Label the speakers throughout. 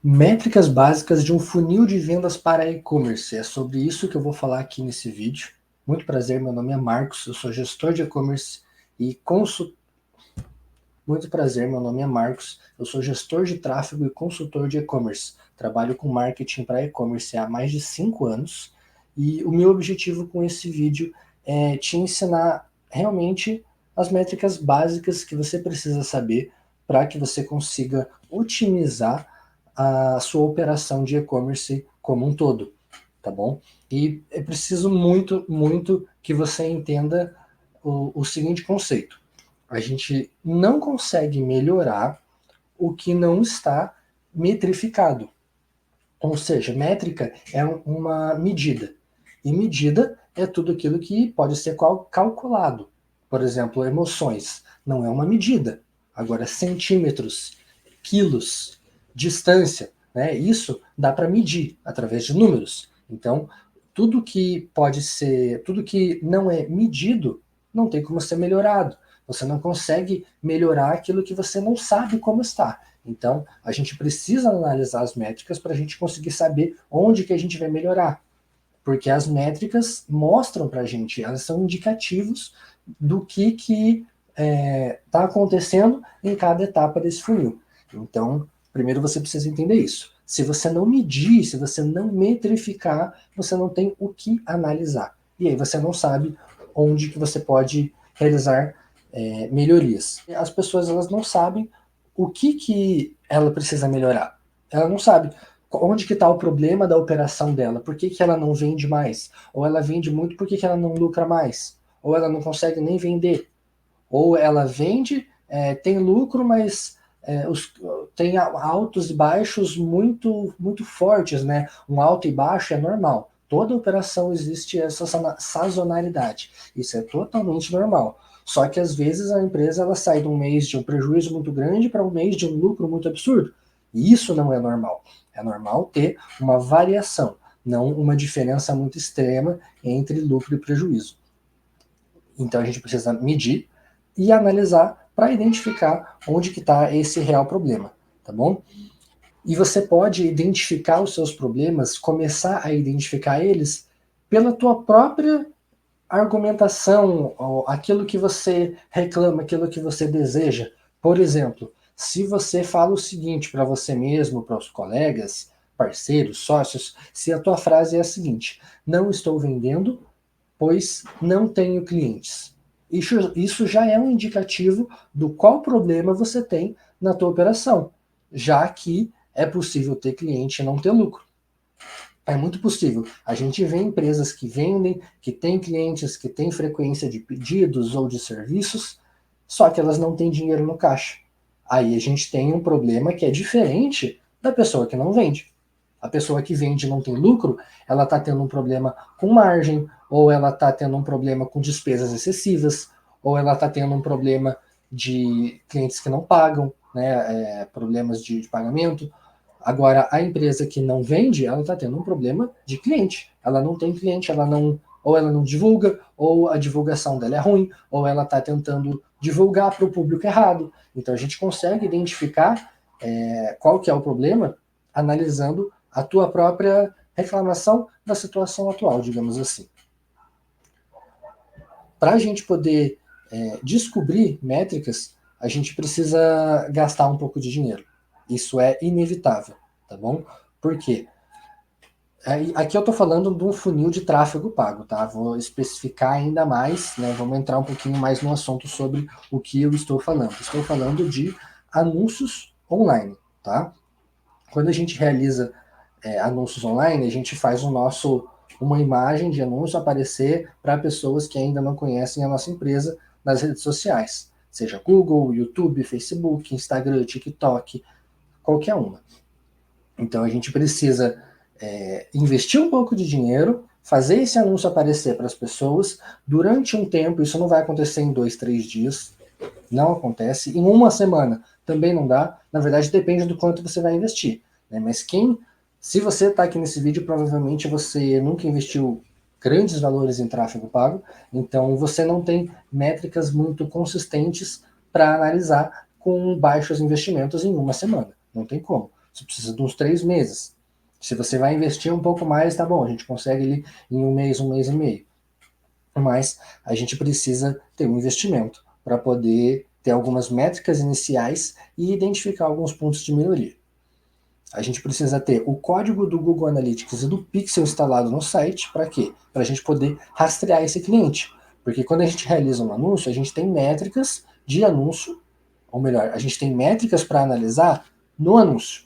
Speaker 1: Métricas básicas de um funil de vendas para e-commerce. É sobre isso que eu vou falar aqui nesse vídeo. Muito prazer, meu nome é Marcos, eu sou gestor de e-commerce e consultor. Muito prazer, meu nome é Marcos, eu sou gestor de tráfego e consultor de e-commerce. Trabalho com marketing para e-commerce há mais de 5 anos e o meu objetivo com esse vídeo é te ensinar realmente as métricas básicas que você precisa saber para que você consiga otimizar a sua operação de e-commerce como um todo, tá bom? E é preciso muito que você entenda o seguinte conceito: a gente não consegue melhorar o que não está metrificado. Ou seja, métrica é uma medida. E medida é tudo aquilo que pode ser calculado. Por exemplo, emoções não é uma medida. Agora, centímetros, quilos, distância, né? Isso dá para medir através de números. Então, tudo que pode ser, tudo que não é medido, não tem como ser melhorado. Você não consegue melhorar aquilo que você não sabe como está. Então, a gente precisa analisar as métricas para a gente conseguir saber onde que a gente vai melhorar. Porque as métricas mostram para a gente, elas são indicativos do que está acontecendo em cada etapa desse funil. Então, primeiro você precisa entender isso. Se você não medir, se você não metrificar, você não tem o que analisar. E aí você não sabe onde que você pode realizar melhorias. As pessoas elas não sabem o que ela precisa melhorar. Ela não sabe onde que está o problema da operação dela, por que ela não vende mais, ou ela vende muito, por que ela não lucra mais, ou ela não consegue nem vender, ou ela vende, tem lucro, mas tem altos e baixos muito fortes, né? Um alto e baixo é normal. Toda operação existe essa sazonalidade. Isso é totalmente normal. Só que às vezes a empresa ela sai de um mês de um prejuízo muito grande para um mês de um lucro muito absurdo. E isso não é normal. É normal ter uma variação, não uma diferença muito extrema entre lucro e prejuízo. Então a gente precisa medir e analisar para identificar onde que está esse real problema, tá bom? E você pode identificar os seus problemas, começar a identificar eles pela tua própria argumentação, aquilo que você reclama, aquilo que você deseja. Por exemplo, se você fala o seguinte para você mesmo, para os colegas, parceiros, sócios, se a tua frase é a seguinte: não estou vendendo, pois não tenho clientes. Isso já é um indicativo do qual problema você tem na tua operação, já que é possível ter cliente e não ter lucro. É muito possível. A gente vê empresas que vendem, que têm clientes, que têm frequência de pedidos ou de serviços, só que elas não têm dinheiro no caixa. Aí a gente tem um problema que é diferente da pessoa que não vende. A pessoa que vende e não tem lucro, ela está tendo um problema com margem, ou ela está tendo um problema com despesas excessivas, ou ela está tendo um problema de clientes que não pagam, né, problemas de pagamento. Agora, a empresa que não vende, ela está tendo um problema de cliente. Ela não tem cliente, ou ela não divulga, ou a divulgação dela é ruim, ou ela está tentando divulgar para o público errado. Então a gente consegue identificar qual que é o problema analisando a tua própria reclamação da situação atual, digamos assim. Para a gente poder descobrir métricas, a gente precisa gastar um pouco de dinheiro. Isso é inevitável, tá bom? Por quê? Aqui eu estou falando de um funil de tráfego pago, tá? Vou especificar ainda mais, né? Vamos entrar um pouquinho mais no assunto sobre o que eu estou falando. Estou falando de anúncios online, tá? Quando a gente realiza anúncios online, a gente faz uma imagem de anúncio aparecer para pessoas que ainda não conhecem a nossa empresa nas redes sociais, seja Google, YouTube, Facebook, Instagram, TikTok, qualquer uma. Então a gente precisa investir um pouco de dinheiro, fazer esse anúncio aparecer para as pessoas durante um tempo. Isso não vai acontecer em 2, 3 dias, não acontece. Em uma semana também não dá. Na verdade, depende do quanto você vai investir, né? Mas se você está aqui nesse vídeo, provavelmente você nunca investiu grandes valores em tráfego pago, então você não tem métricas muito consistentes para analisar com baixos investimentos em uma semana. Não tem como. você precisa de uns 3 meses. Se você vai investir um pouco mais, tá bom, a gente consegue ali em um mês e meio. Mas a gente precisa ter um investimento para poder ter algumas métricas iniciais e identificar alguns pontos de melhoria. A gente precisa ter o código do Google Analytics e do Pixel instalado no site, para quê? Para a gente poder rastrear esse cliente. Porque quando a gente realiza um anúncio, a gente tem métricas de anúncio, ou melhor, a gente tem métricas para analisar no anúncio.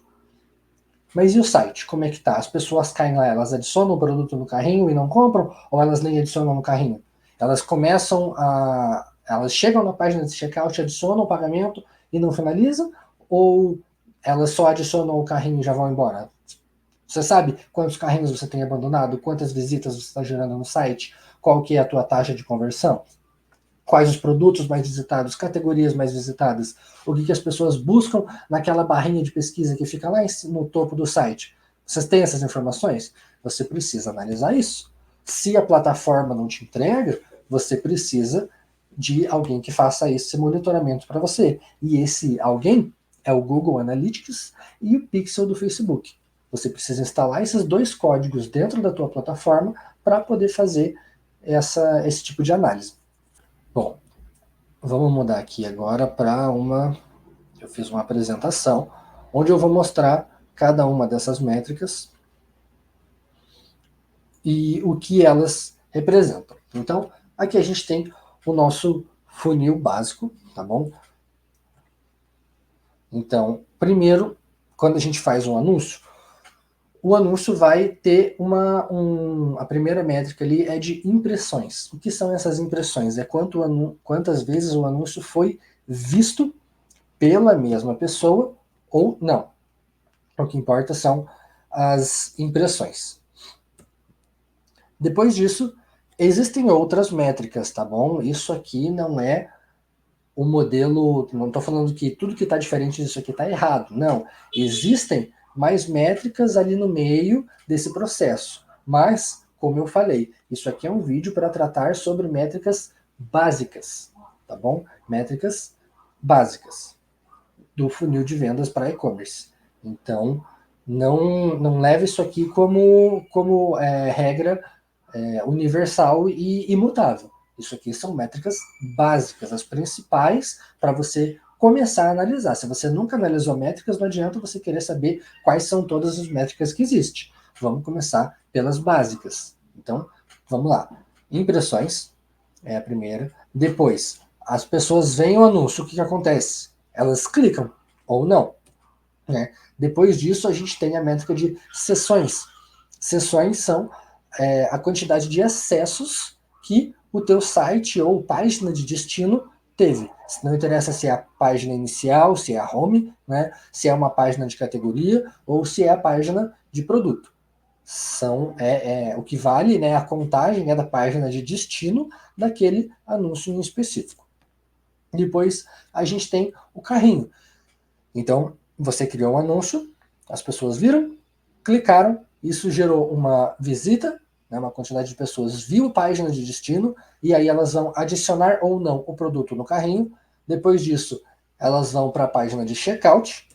Speaker 1: Mas e o site? Como é que tá? As pessoas caem lá, elas adicionam o produto no carrinho e não compram, ou elas nem adicionam no carrinho? Elas começam a. Elas chegam na página de checkout, adicionam o pagamento e não finalizam, ou elas só adicionam o carrinho e já vão embora? Você sabe quantos carrinhos você tem abandonado, quantas visitas você está gerando no site, qual que é a tua taxa de conversão? Quais os produtos mais visitados, categorias mais visitadas, o que as pessoas buscam naquela barrinha de pesquisa que fica lá no topo do site. Vocês têm essas informações? Você precisa analisar isso. Se a plataforma não te entrega, você precisa de alguém que faça esse monitoramento para você. E esse alguém é o Google Analytics e o Pixel do Facebook. Você precisa instalar esses dois códigos dentro da tua plataforma para poder fazer esse tipo de análise. Bom, vamos mudar aqui agora para uma. Eu fiz uma apresentação onde eu vou mostrar cada uma dessas métricas e o que elas representam. Então, aqui a gente tem o nosso funil básico, tá bom? Então, primeiro, quando a gente faz um anúncio, o anúncio vai ter a primeira métrica ali é de impressões. O que são essas impressões? É quantas vezes o anúncio foi visto pela mesma pessoa ou não. O que importa são as impressões. Depois disso, existem outras métricas, tá bom? Isso aqui não é o modelo, não estou falando que tudo que está diferente disso aqui está errado, não. Existem mais métricas ali no meio desse processo, mas, como eu falei, isso aqui é um vídeo para tratar sobre métricas básicas, tá bom? Métricas básicas do funil de vendas para e-commerce. Então, não leve isso aqui como regra universal e imutável. Isso aqui são métricas básicas, as principais para você começar a analisar. Se você nunca analisou métricas, não adianta você querer saber quais são todas as métricas que existem. Vamos começar pelas básicas. Então, vamos lá. Impressões é a primeira. Depois, as pessoas veem o anúncio, o que acontece? Elas clicam ou não. Né? Depois disso, a gente tem a métrica de sessões. Sessões são a quantidade de acessos que o teu site ou página de destino teve. Não interessa se é a página inicial, se é a home, né? Se é uma página de categoria ou se é a página de produto. São o que vale, né, a contagem da página de destino daquele anúncio em específico. Depois a gente tem o carrinho. Então, você criou um anúncio, as pessoas viram, clicaram, isso gerou uma visita, né, uma quantidade de pessoas viu a página de destino, e aí elas vão adicionar ou não o produto no carrinho. Depois disso, elas vão para a página de checkout,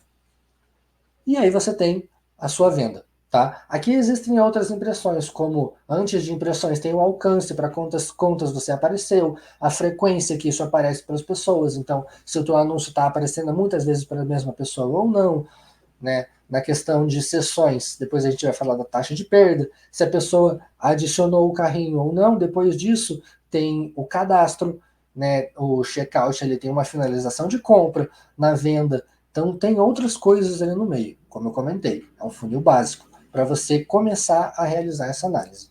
Speaker 1: e aí você tem a sua venda. Tá? Aqui existem outras impressões, como antes de impressões tem o alcance para quantas contas você apareceu, a frequência que isso aparece para as pessoas. Então, se o teu anúncio está aparecendo muitas vezes para a mesma pessoa ou não, né? Na questão de sessões, depois a gente vai falar da taxa de perda, se a pessoa adicionou o carrinho ou não. Depois disso tem o cadastro, né? O checkout ele tem uma finalização de compra na venda. Então tem outras coisas ali no meio, como eu comentei, é um funil básico para você começar a realizar essa análise.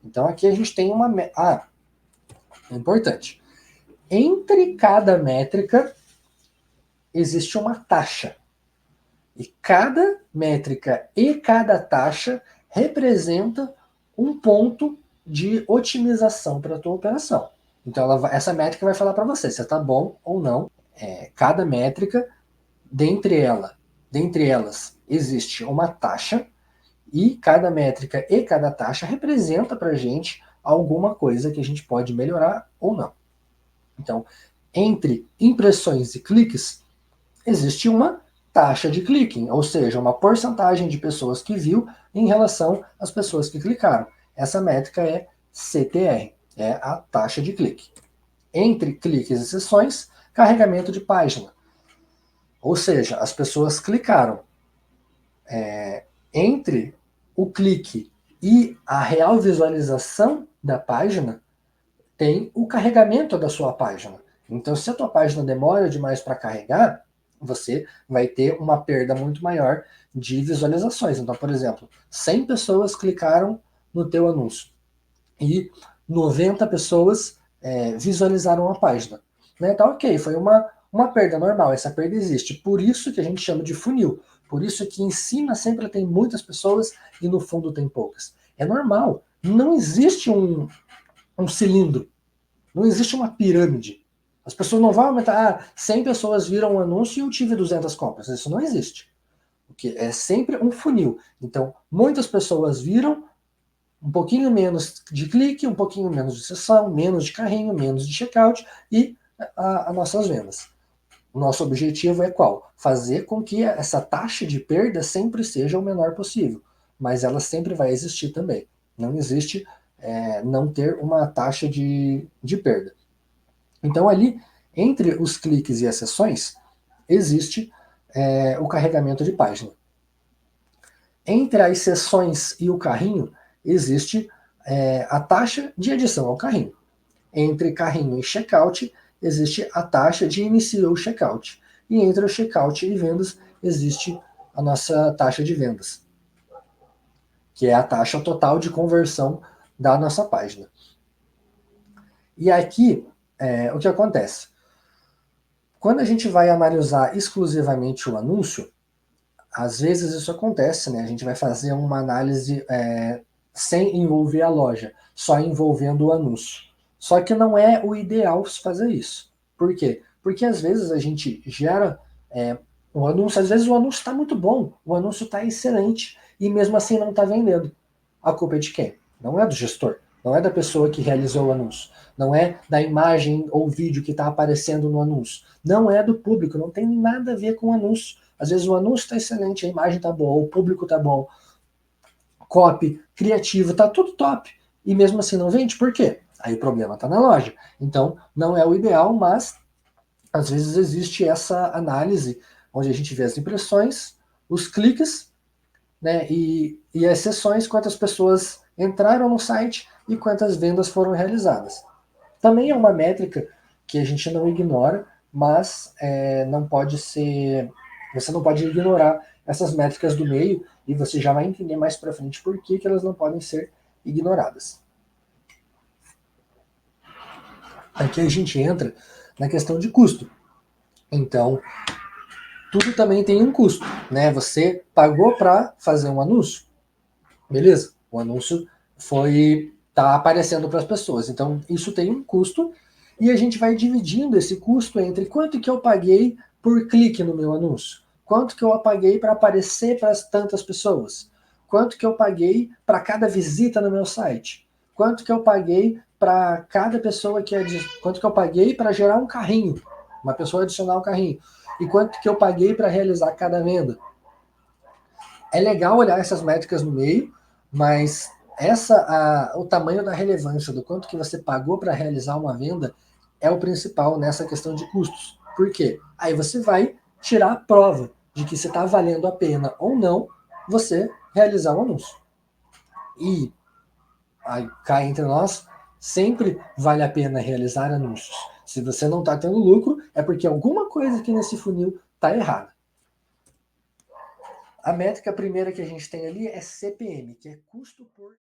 Speaker 1: Então aqui a gente tem uma é importante. Entre cada métrica existe uma taxa. E cada métrica e cada taxa representa um ponto de otimização para a tua operação. Então essa métrica vai falar para você se está bom ou não. Cada métrica, dentre elas, existe uma taxa, e cada métrica e cada taxa representa para a gente alguma coisa que a gente pode melhorar ou não. Então, entre impressões e cliques, existe uma taxa de clique, ou seja, uma porcentagem de pessoas que viu em relação às pessoas que clicaram. Essa métrica é CTR, é a taxa de clique. Entre cliques e sessões, carregamento de página. Ou seja, as pessoas clicaram. Entre o clique e a real visualização da página, tem o carregamento da sua página. Então, se a tua página demora demais para carregar, você vai ter uma perda muito maior de visualizações. Então, por exemplo, 100 pessoas clicaram no teu anúncio e 90 pessoas visualizaram a página. Né? Tá ok, foi uma perda normal, essa perda existe. Por isso que a gente chama de funil. Por isso que em cima sempre tem muitas pessoas e no fundo tem poucas. É normal. Não existe um cilindro. Não existe uma pirâmide. As pessoas não vão aumentar. 100 pessoas viram um anúncio e eu tive 200 compras. Isso não existe. Porque é sempre um funil. Então, muitas pessoas viram, um pouquinho menos de clique, um pouquinho menos de sessão, menos de carrinho, menos de checkout e as nossas vendas. O nosso objetivo é qual? Fazer com que essa taxa de perda sempre seja o menor possível. Mas ela sempre vai existir também. Não existe não ter uma taxa de perda. Então, ali, entre os cliques e as sessões, existe o carregamento de página. Entre as sessões e o carrinho, existe a taxa de adição ao carrinho. Entre carrinho e checkout, existe a taxa de iniciar o checkout. E entre o checkout e vendas, existe a nossa taxa de vendas, que é a taxa total de conversão da nossa página. E aqui, o que acontece? Quando a gente vai analisar exclusivamente o anúncio, às vezes isso acontece, né? A gente vai fazer uma análise sem envolver a loja, só envolvendo o anúncio. Só que não é o ideal fazer isso. Por quê? Porque às vezes a gente gera o anúncio, às vezes o anúncio está muito bom, o anúncio está excelente, e mesmo assim não está vendendo. A culpa é de quem? Não é do gestor, não é da pessoa que realizou o anúncio, não é da imagem ou vídeo que está aparecendo no anúncio, não é do público, não tem nada a ver com o anúncio. Às vezes o anúncio está excelente, a imagem está boa, o público está bom, copy, criativo, está tudo top. E mesmo assim não vende, por quê? Aí o problema está na loja. Então, não é o ideal, mas às vezes existe essa análise onde a gente vê as impressões, os cliques, né, e as sessões, quantas pessoas entraram no site e quantas vendas foram realizadas. Também é uma métrica que a gente não ignora, mas não pode ser. Você não pode ignorar essas métricas do meio e você já vai entender mais para frente por que elas não podem ser ignoradas. Aqui a gente entra na questão de custo. Então, tudo também tem um custo, né? Você pagou para fazer um anúncio, beleza? O anúncio tá aparecendo para as pessoas. Então, isso tem um custo e a gente vai dividindo esse custo entre quanto que eu paguei por clique no meu anúncio, quanto que eu paguei para aparecer para tantas pessoas, quanto que eu paguei para cada visita no meu site, quanto que eu paguei para cada pessoa quanto que eu paguei para gerar um carrinho, uma pessoa adicionar um carrinho, e quanto que eu paguei para realizar cada venda. É legal olhar essas métricas no meio, mas o tamanho da relevância do quanto que você pagou para realizar uma venda é o principal nessa questão de custos. Por quê? Aí você vai tirar a prova de que se está valendo a pena ou não você realizar um anúncio. E aí cá entre nós, sempre vale a pena realizar anúncios. Se você não está tendo lucro, é porque alguma coisa aqui nesse funil está errada. A métrica primeira que a gente tem ali é CPM, que é custo por